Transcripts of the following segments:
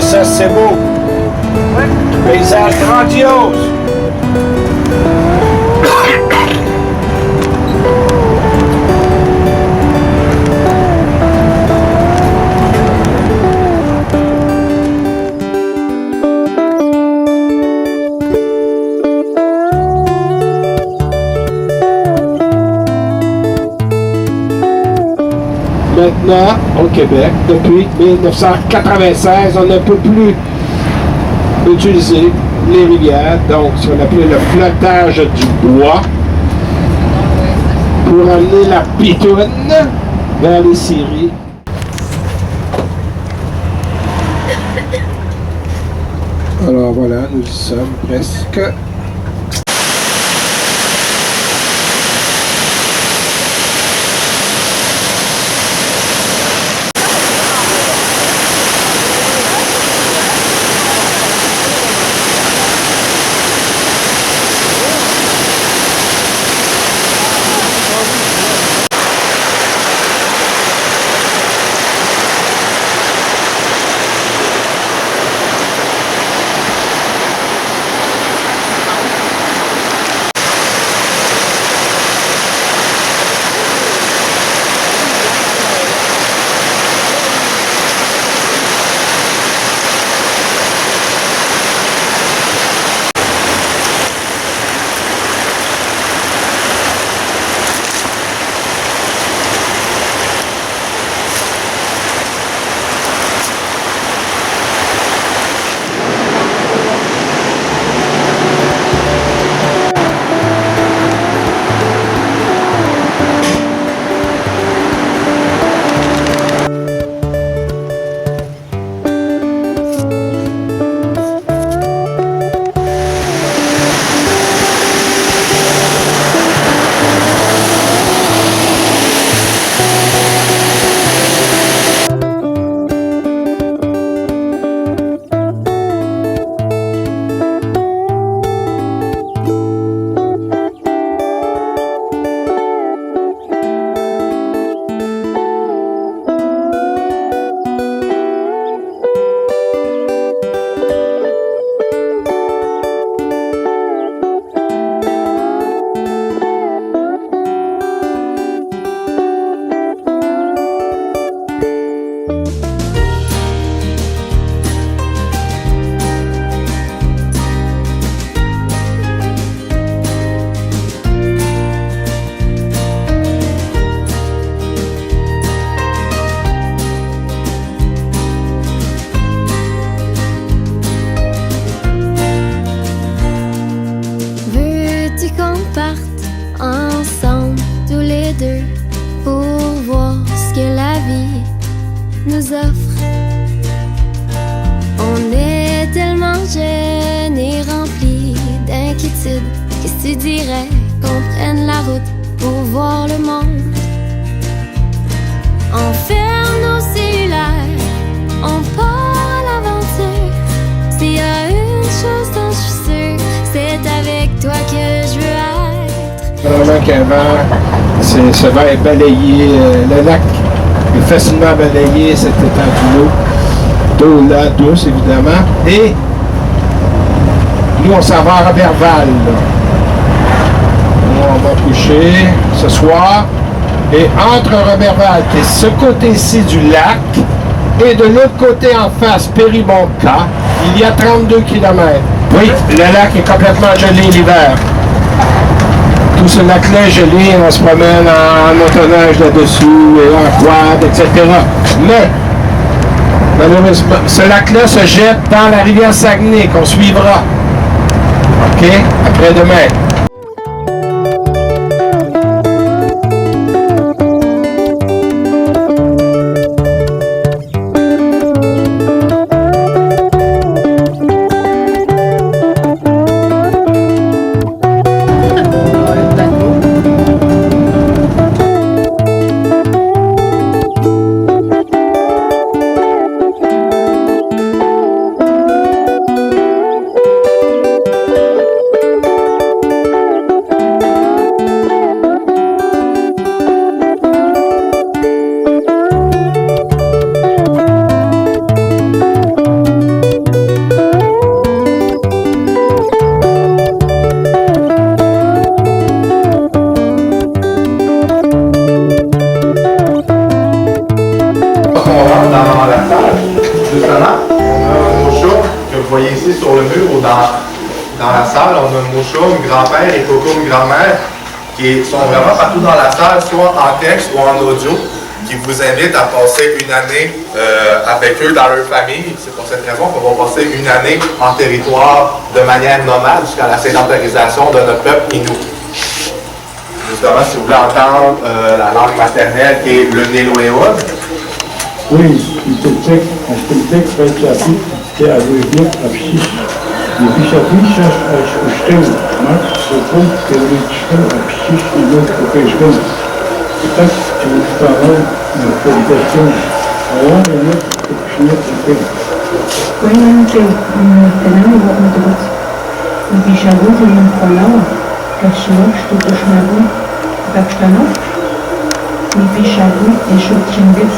Mais ça, c'est beau. Paysage grandiose. Maintenant, au Québec, depuis 1996, on ne peut plus utiliser les rivières, donc ce qu'on appelait le flottage du bois, pour amener la pitoune vers les scieries. Alors voilà, nous y sommes presque. nous offre. On est tellement jeunes et remplis d'inquiétude. Qu'est-ce que tu dirais qu'on prenne la route pour voir le monde? On ferme nos cellulaires, on part à l'aventure. S'il y a une chose dont je suis sûre, c'est avec toi que je veux être. Vraiment qu'avant, ce vent est balayé, le lac est facilement balayé, cette étendue d'eau là, douce évidemment. Et nous, on s'en va à Roberval. On va coucher ce soir. Et entre Roberval, qui est ce côté-ci du lac, et de l'autre côté en face, Péribonka, il y a 32 km. Oui, le lac est complètement gelé l'hiver. Tout ce lac-là est gelé, on se promène en motoneige là-dessus, et en quad, etc. Mais, malheureusement, ce lac-là se jette dans la rivière Saguenay, qu'on suivra. OK? Après-demain. salle. Justement, on a un mouchoir que vous voyez ici sur le mur ou dans la salle. On a un mouchoir, grand-père et Coco, grand-mère, qui sont vraiment partout dans la salle, soit en texte ou en audio, qui vous invitent à passer une année avec eux dans leur famille. C'est pour cette raison qu'on va passer une année en territoire de manière nomade jusqu'à la sédentarisation de notre peuple Innu. Justement, si vous voulez entendre la langue maternelle qui est le Néloéon. Oui, Ителтек Вайчапи, те Авуевек Авшиш, Епишапиша Уштем, Макс Соком, Кевричком, Авшиш и Лёд Купешком. Итак, Чевустарал, Кавиташком, Алан и Лёд Купешнет Купешком. Cuentan que tenemos voz. Епишаву Зелен Фалау, Кашио, что-то шнагу, как штанов. Епишаву, Эшут Чингис,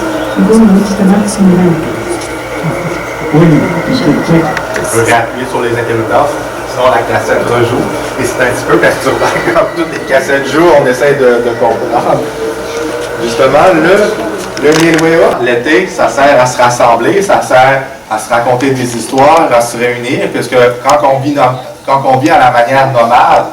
Oui, Iteltek. Je peux réappuyer sur les interrupteurs, sinon la cassette rejoue. Et c'est un petit peu perturbant, comme toutes les cassettes jouent, on essaie de comprendre. Justement, le Néloéa, l'été, ça sert à se rassembler, ça sert à se raconter des histoires, à se réunir, puisque quand on vit à la manière nomade,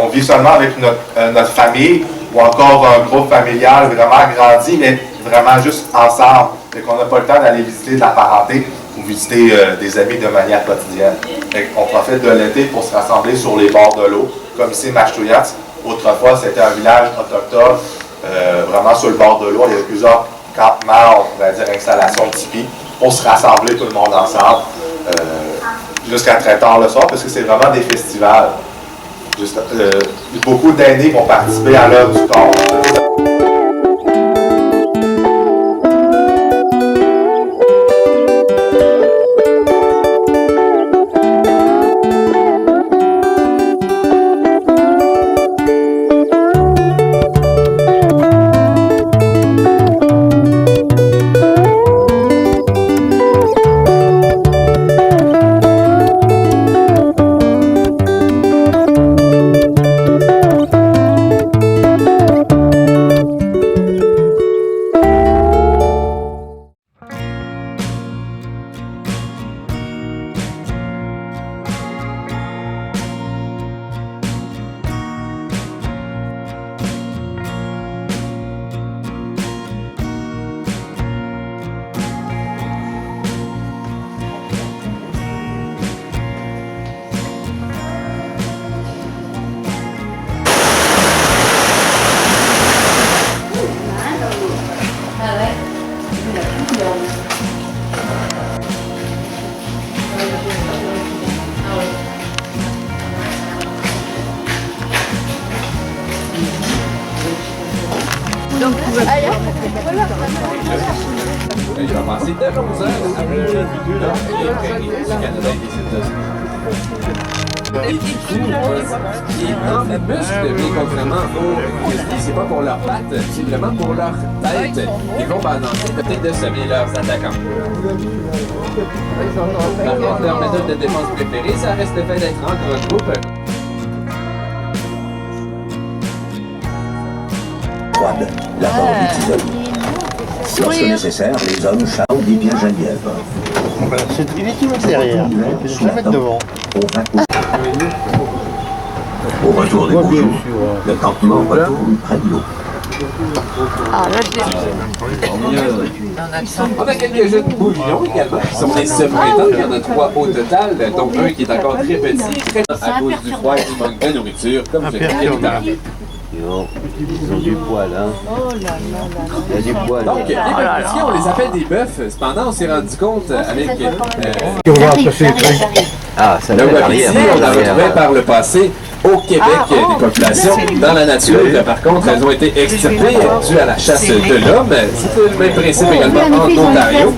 on vit seulement avec notre famille ou encore un groupe familial vraiment agrandi, mais vraiment juste ensemble, et qu'on n'a pas le temps d'aller visiter de la parenté ou visiter des amis de manière quotidienne. On profite de l'été pour se rassembler sur les bords de l'eau, comme ici Machtouillat. Autrefois, c'était un village autochtone, vraiment sur le bord de l'eau. Il y avait plusieurs campements, on pourrait dire installations de tipis, pour se rassembler tout le monde ensemble jusqu'à très tard le soir, parce que c'est vraiment des festivals. Beaucoup d'aînés vont participer à l'œuvre du corps. Il va passer 2 heures après le but là, du Canada et des États-Unis. Et du coup, les muscles, mais contrairement aux whisky, c'est pas pour leurs pattes, c'est vraiment pour leur tête. Ils vont balancer peut-être de semer leurs attaquants. Par contre, leur méthode de défense préférée, ça reste le fait d'être en grand groupe. La bande est isolée. Lorsque nécessaire, les hommes chargent des biens Geneviève. Il est toujours derrière. Je vais la mettre devant. Au retour des beaux jours, le campement retourne près de l'eau. On a quelques jeunes bouillons également, qui sont des semi-étapes. Il y en a 3 au total, dont un qui est encore très petit, très à cause du froid et du manque de nourriture, comme je l'ai dit tout à l'heure. Ils ont du poil, hein. Oh là là. Il y a du poil. Donc, les petits, on les appelle des bœufs. Cependant, on s'est rendu compte avec Ah, ça le wapiti, on l'a retrouvé par le passé au Québec des populations dans la nature. Par contre, elles ont été extirpées dues à la chasse de l'homme. C'est le même principe également en Ontario.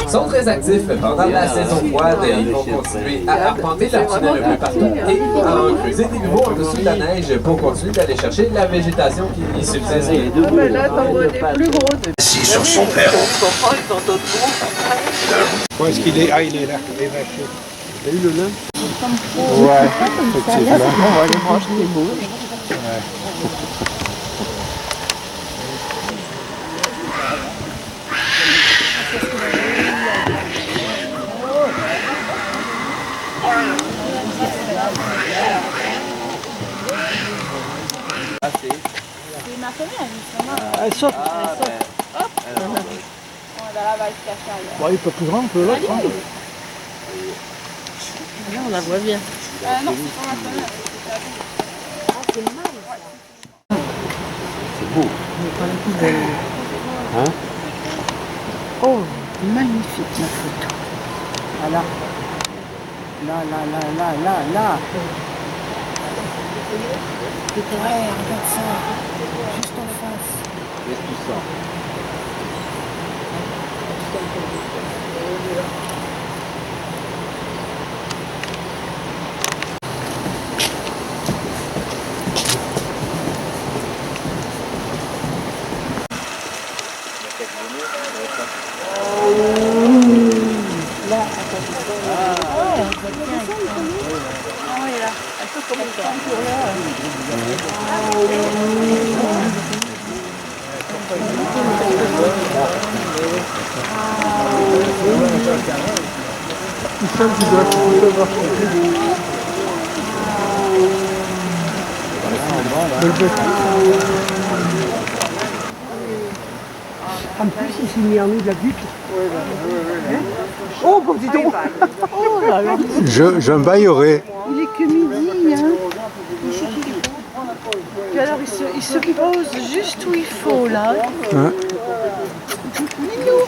Ils sont très actifs pendant la saison froide. Ils vont continuer à arpenter leur tunnel un peu partout et à en creuser des nouveaux en dessous de la neige pour continuer d'aller chercher la végétation qui y subsiste. Mais là, t'en vois des plus gros. Assis sur son perron. Où est-ce qu'il est? Ah, il est là. Il est vaché. T'as eu le lin? Ouais, effectivement. On va aller manger les bouches. saute. Bon, il est pas plus grand que l'autre. Hein. Là, on la voit bien. Non, c'est pas ma C'est beau. Hein? Oh, magnifique la photo. Voilà. Là. Ouais, regarde ça. Juste en face. Qu'est-ce que tu sens? En plus, il s'est mis en nous de la butte. Oh, bon, dis donc. Oh là là. Je me baillerai. Il est que midi, hein. Puis alors, il se pose juste où il faut, là. Hein? Minou.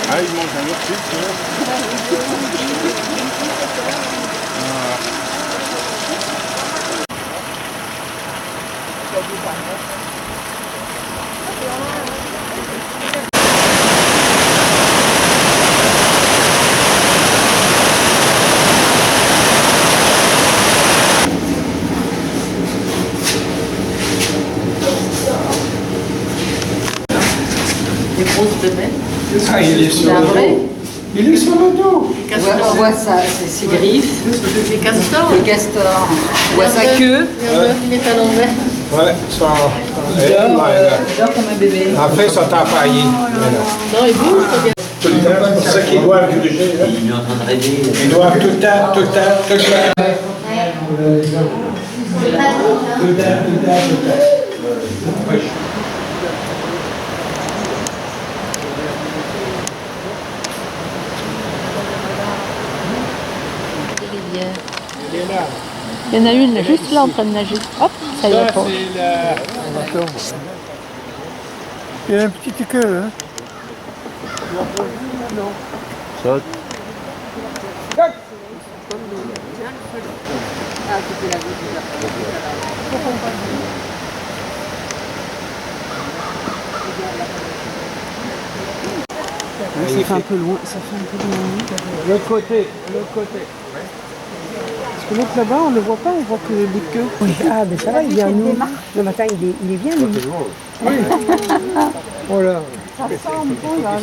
Ah, il mange un autre truc, Les grosses bébés. Ah, il est sur le dos. Il est sur le dos. On voit ses griffes. Les castors. Les castors. On voit sa queue. Il est à l'envers. Ouais, ça. Il dort comme un bébé. Après, ça t'a failli. Non, il bouge. Tout le temps, c'est pour ça qu'ils doivent gruger. Il est en train de rêver. Ils doivent tout le temps. Tout le temps. Il y en a une juste là en train de nager. Hop, ça y est pas. Il y a une petite queue, hein. Saute. Ça fait un peu loin. L'autre côté. Parce que l'autre là-bas, on ne le voit pas, on voit que les queues. Oui. Ah, ben ça va, il est à nous. Le matin, il est bien, lui. Oui. Voilà. Ça ressemble, oh là.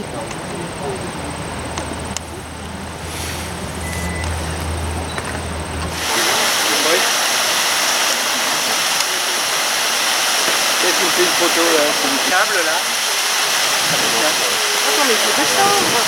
Qu'est-ce qu'il fait une photo là? C'est du câble là? Attends, mais il faut descendre.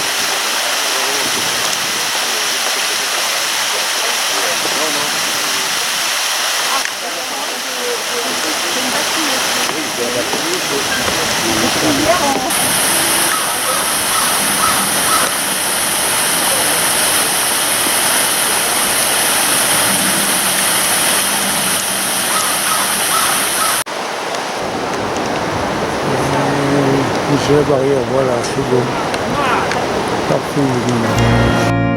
J'ai la barrière, voilà, c'est bon. Parfait.